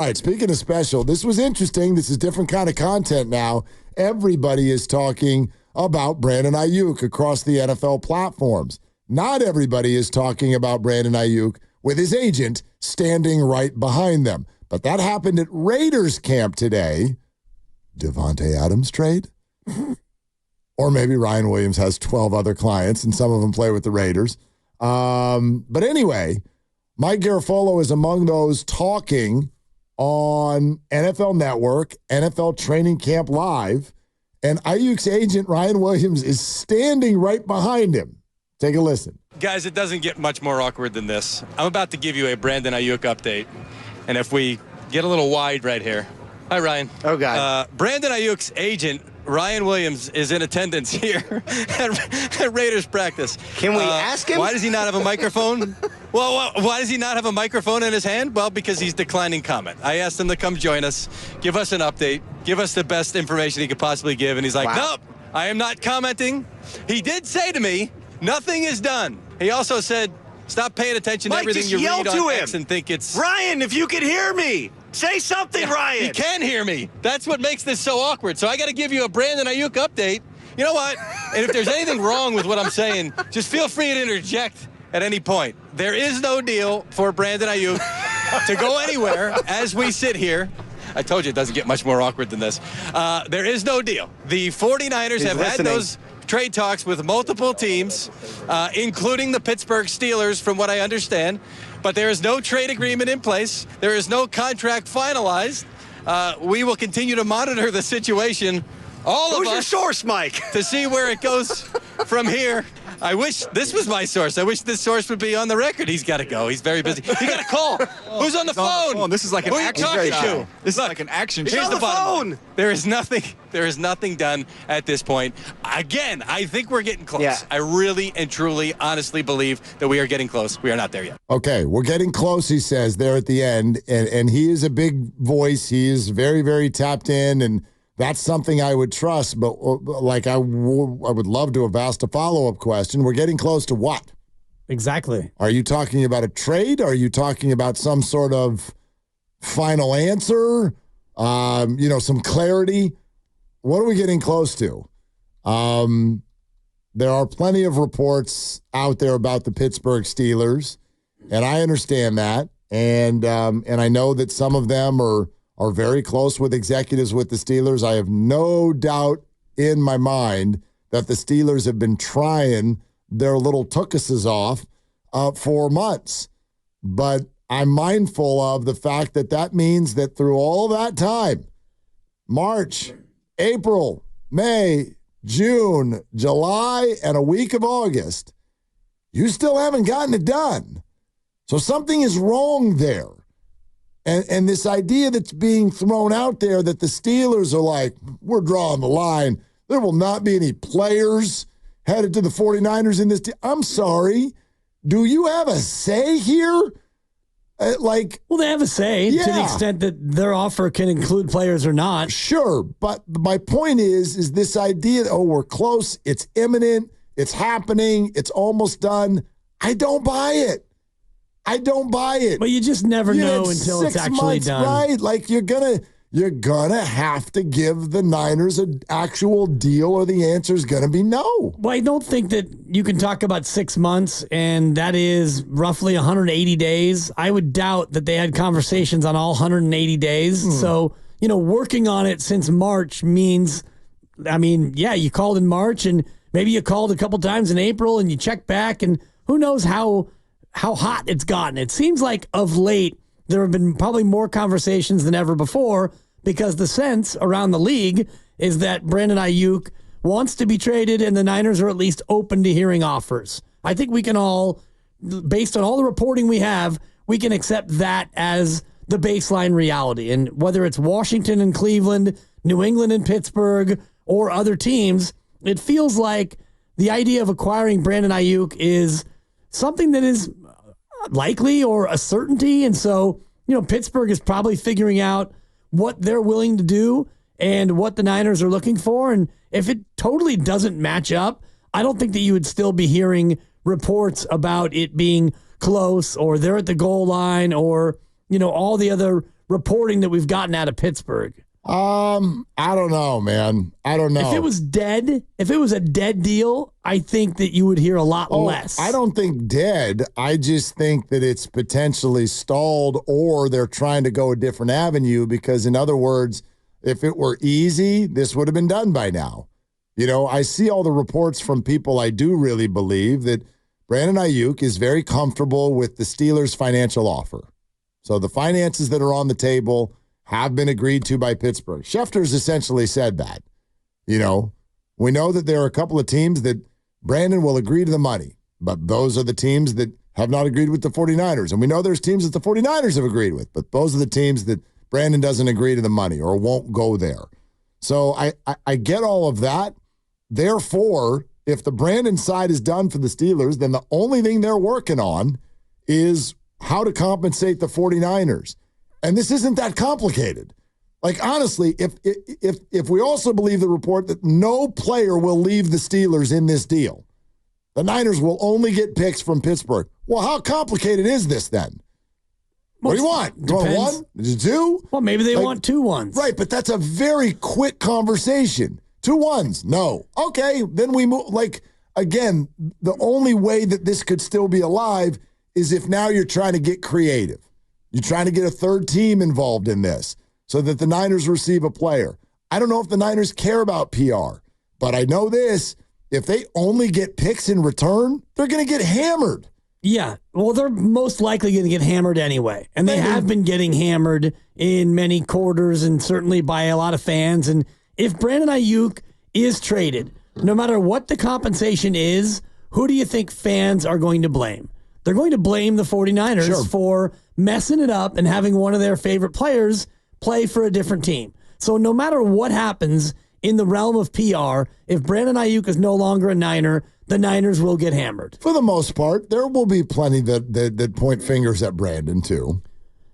All right, speaking of special, this was interesting. This is different kind of content now. Everybody is talking about Brandon Aiyuk across the NFL platforms. Not everybody is talking about Brandon Aiyuk with his agent standing right behind them. But that happened at Raiders camp today. Devontae Adams trade? Or maybe Ryan Williams has 12 other clients and some of them play with the Raiders. But anyway, Mike Garafolo is among those talking on NFL Network, NFL Training Camp Live, and Aiyuk's agent, Ryan Williams, is standing right behind him. Take a listen. Guys, it doesn't get much more awkward than this. I'm about to give you a Brandon Aiyuk update, and if we get a little wide right here. Hi, Ryan. Oh, God. Brandon Aiyuk's agent, Ryan Williams, is in attendance here at Raiders practice. Can we ask him? Why does he not have a microphone? Well, why does he not have a microphone in his hand? Well, because he's declining comment. I asked him to come join us, give us an update, give us the best information he could possibly give, and he's like, Nope, I am not commenting. He did say to me, nothing is done. He also said, stop paying attention to everything you read on X and think it's... Ryan, if you could hear me, say something, Ryan. He can hear me. That's what makes this so awkward. So I got to give you a Brandon Aiyuk update. You know what? And if there's anything wrong with what I'm saying, just feel free to interject at any point. There is no deal for Brandon Aiyuk to go anywhere as we sit here. I told you it doesn't get much more awkward than this. There is no deal. The 49ers have had those trade talks with multiple teams, including the Pittsburgh Steelers, from what I understand. But there is no trade agreement in place. There is no contract finalized. We will continue to monitor the situation, all of us. Who's your source, Mike? To see where it goes from here. I wish this was my source. I wish this source would be on the record. He's got to go. He's very busy. He got a call. Who's on the phone? This is like an action show. This is like an action show. He's on the phone. There is nothing done at this point. Again, I think we're getting close. Yeah. I really and truly, honestly believe that we are getting close. We are not there yet. Okay, we're getting close, he says, there at the end. And he is a big voice. He is very, very tapped in, and that's something I would trust, but like I would love to have asked a follow-up question. We're getting close to what? Exactly. Are you talking about a trade? Are you talking about some sort of final answer? Some clarity? What are we getting close to? There are plenty of reports out there about the Pittsburgh Steelers, and I understand that. And I know that some of them are very close with executives with the Steelers. I have no doubt in my mind that the Steelers have been trying their little tookuses off for months. But I'm mindful of the fact that means that through all that time, March, April, May, June, July, and a week of August, you still haven't gotten it done. So something is wrong there. And this idea that's being thrown out there that the Steelers are like, we're drawing the line. There will not be any players headed to the 49ers in this team. I'm sorry. Do you have a say here? Well, they have a say to the extent that their offer can include players or not. Sure. But my point is this idea that, we're close, it's imminent, it's happening, it's almost done. I don't buy it. But you just never know until it's actually done. Right? Like you're gonna have to give the Niners an actual deal, or the answer is gonna be no. Well, I don't think that you can talk about 6 months, and that is roughly 180 days. I would doubt that they had conversations on all 180 days. So, working on it since March means, you called in March, and maybe you called a couple times in April, and you check back, and who knows how hot it's gotten. It seems like of late there have been probably more conversations than ever before, because the sense around the league is that Brandon Aiyuk wants to be traded and the Niners are at least open to hearing offers. I think we can all, based on all the reporting we have, we can accept that as the baseline reality. And whether it's Washington and Cleveland, New England and Pittsburgh, or other teams, it feels like the idea of acquiring Brandon Aiyuk is something that is likely or a certainty. And so, Pittsburgh is probably figuring out what they're willing to do and what the Niners are looking for. And if it totally doesn't match up, I don't think that you would still be hearing reports about it being close or they're at the goal line or, all the other reporting that we've gotten out of Pittsburgh? I don't know, man. I don't know. If it was a dead deal, I think that you would hear a lot less. I don't think dead. I just think that it's potentially stalled or they're trying to go a different avenue because, in other words, if it were easy, this would have been done by now. You know, I see all the reports from people I do really believe that Brandon Aiyuk is very comfortable with the Steelers' financial offer. So the finances that are on the table have been agreed to by Pittsburgh. Schefter's essentially said that. You know, we know that there are a couple of teams that Brandon will agree to the money, but those are the teams that have not agreed with the 49ers. And we know there's teams that the 49ers have agreed with, but those are the teams that Brandon doesn't agree to the money or won't go there. So I get all of that. Therefore, if the Brandon side is done for the Steelers, then the only thing they're working on is how to compensate the 49ers. And this isn't that complicated. Like, honestly, if we also believe the report that no player will leave the Steelers in this deal, the Niners will only get picks from Pittsburgh. Well, how complicated is this then? What do you want? Do you want one? Is it two? Well, maybe they want 2 ones. Right, but that's a very quick conversation. 2 ones. No. Okay, then we move. Like, again, the only way that this could still be alive is if now you're trying to get creative. You're trying to get a third team involved in this so that the Niners receive a player. I don't know if the Niners care about PR, but I know this. If they only get picks in return, they're going to get hammered. Yeah. Well, they're most likely going to get hammered anyway. And they have been getting hammered in many quarters and certainly by a lot of fans. And if Brandon Aiyuk is traded, no matter what the compensation is, who do you think fans are going to blame? They're going to blame the 49ers for messing it up and having one of their favorite players play for a different team. So no matter what happens in the realm of PR, if Brandon Aiyuk is no longer a Niner, the Niners will get hammered. For the most part, there will be plenty that point fingers at Brandon, too.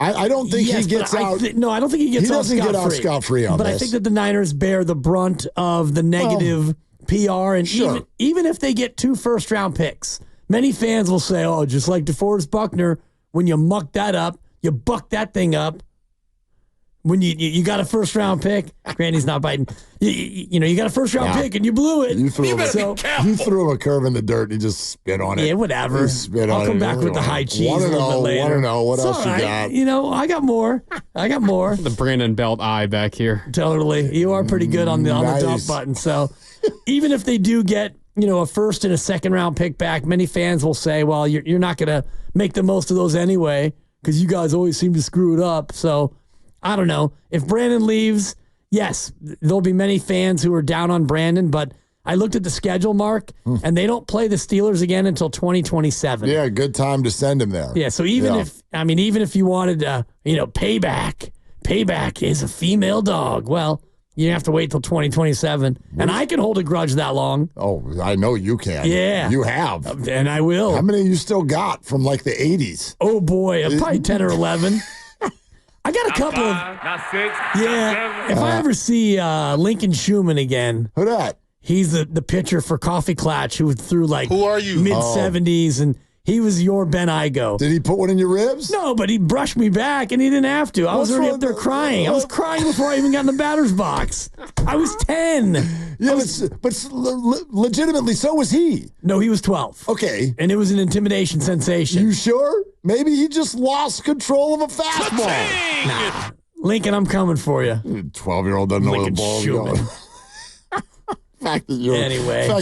I don't think he gets out. No, I don't think he gets out scot-free. He doesn't get out scot-free on this. But I think that the Niners bear the brunt of the negative PR. And even if they get 2 first-round picks, many fans will say, oh, just like DeForest Buckner, when you muck that up, you buck that thing up. When you got a first-round pick, Granny's not biting. You got a first-round pick and you blew it. You threw him a curve in the dirt and he just spit on it. Yeah, whatever. I'll come back with the high cheese a little bit later. Want to know what else you got? I got more. The Brandon Belt eye back here. Totally. You are pretty good on the dump button. So even if they do get a first and a second-round pick back, many fans will say, well, you're not going to make the most of those anyway because you guys always seem to screw it up. So I don't know. If Brandon leaves, yes, there'll be many fans who are down on Brandon, but I looked at the schedule, Mark, and they don't play the Steelers again until 2027. Yeah, good time to send him there. Yeah, so even if you wanted payback is a female dog. Well, you have to wait till 2027, and I can hold a grudge that long. Oh, I know you can. Yeah. You have. And I will. How many you still got from like the 80s? Oh, boy, probably 10 or 11. I got a couple of. If I ever see Lincoln Schumann again. Who that? He's the pitcher for Coffee Klatch who threw like Who are you? mid-70s, and he was your Ben Igo. Did he put one in your ribs? No, but he brushed me back, and he didn't have to. I was already up there crying. I was crying before I even got in the batter's box. I was 10. Yeah, but legitimately, so was he. No, he was 12. Okay. And it was an intimidation sensation. You sure? Maybe he just lost control of a fastball. Nah. Lincoln, I'm coming for you. 12-year-old doesn't know where the ball's going. The fact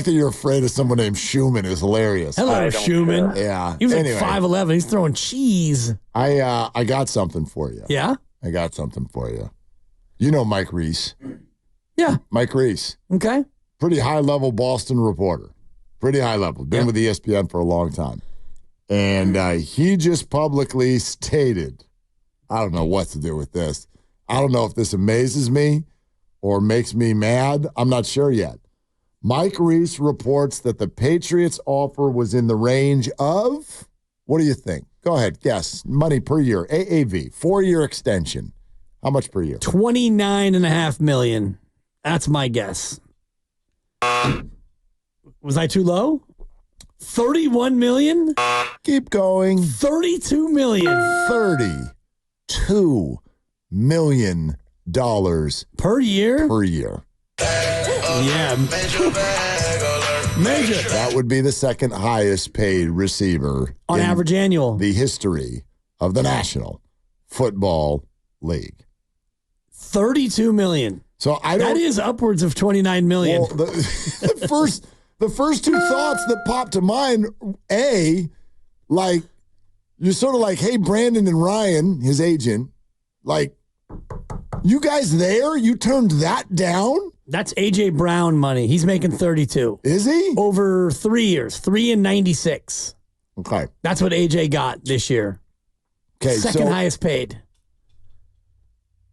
that you're afraid of someone named Schumann is hilarious. Hello, Schumann. Yeah. He was like 5'11". He's throwing cheese. I got something for you. Yeah? I got something for you. You know Mike Reese. Yeah. Mike Reese. Okay. Pretty high-level Boston reporter. Pretty high level. Been with ESPN for a long time. And he just publicly stated, I don't know what to do with this. I don't know if this amazes me or makes me mad. I'm not sure yet. Mike Reese reports that the Patriots' offer was in the range of, what do you think? Go ahead, guess. Money per year, AAV, 4-year extension. How much per year? $29.5 million. That's my guess. Was I too low? $31 million? Keep going. $32 million. $32 million per year. per year. Yeah, major That would be the second highest paid receiver on in average annual. the history of the National Football League. 32 million. So I don't. That is upwards of 29 million. Well, the first two thoughts that popped to mind, like you're sort of like, hey, Brandon and Ryan, his agent, like, you guys there? You turned that down? That's AJ Brown money. He's making 32 Is he? over 3 years, 3 and 96. Okay. That's what AJ got this year. Okay. Second highest paid.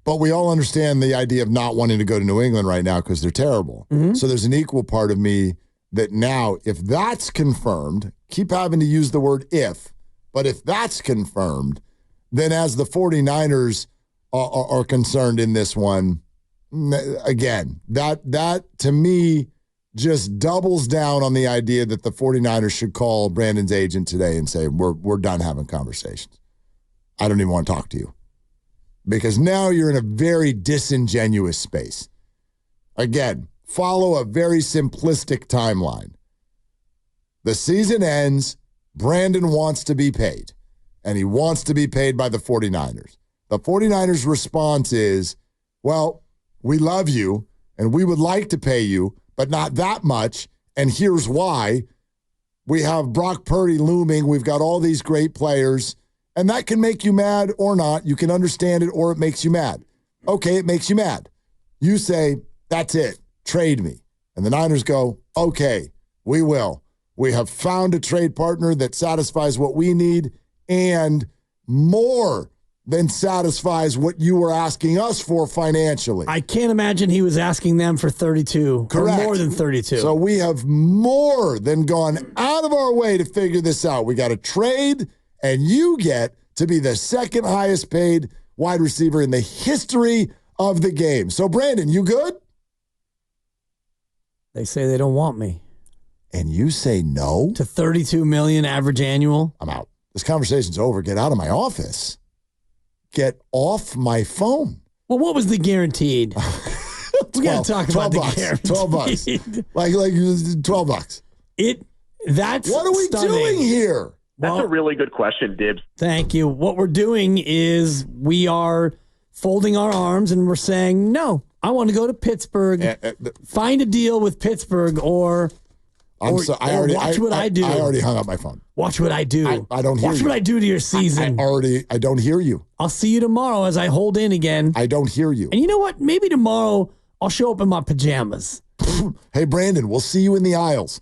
But we all understand the idea of not wanting to go to New England right now because they're terrible. Mm-hmm. So there's an equal part of me that now, if that's confirmed, keep having to use the word if, but if that's confirmed, then as the 49ers are concerned in this one, again, that to me just doubles down on the idea that the 49ers should call Brandon's agent today and say, we're done having conversations. I don't even want to talk to you. Because now you're in a very disingenuous space. Again, follow a very simplistic timeline. The season ends, Brandon wants to be paid, and he wants to be paid by the 49ers. The 49ers' response is, well, we love you, and we would like to pay you, but not that much, and here's why. We have Brock Purdy looming. We've got all these great players. And that can make you mad or not. You can understand it or it makes you mad. Okay, it makes you mad. You say, that's it. Trade me. And the Niners go, okay, we will. We have found a trade partner that satisfies what we need and more than satisfies what you were asking us for financially. I can't imagine he was asking them for 32. Correct. Or more than 32. So we have more than gone out of our way to figure this out. We got a trade. And you get to be the second highest paid wide receiver in the history of the game. So, Brandon, you good? They say they don't want me. And you say no? To 32 million average annual? I'm out. This conversation's over. Get out of my office. Get off my phone. Well, what was the guaranteed? We got to talk about the guaranteed. $12. like $12. That's what are we doing here? That's a really good question, Dibs. Thank you. What we're doing is we are folding our arms and we're saying, no, I want to go to Pittsburgh, find a deal with Pittsburgh, or watch what I do. I already hung up my phone. Watch what I do. I don't hear you. Watch what I do to your season. I don't hear you. I'll see you tomorrow as I hold in again. I don't hear you. And you know what? Maybe tomorrow I'll show up in my pajamas. Hey, Brandon, we'll see you in the aisles.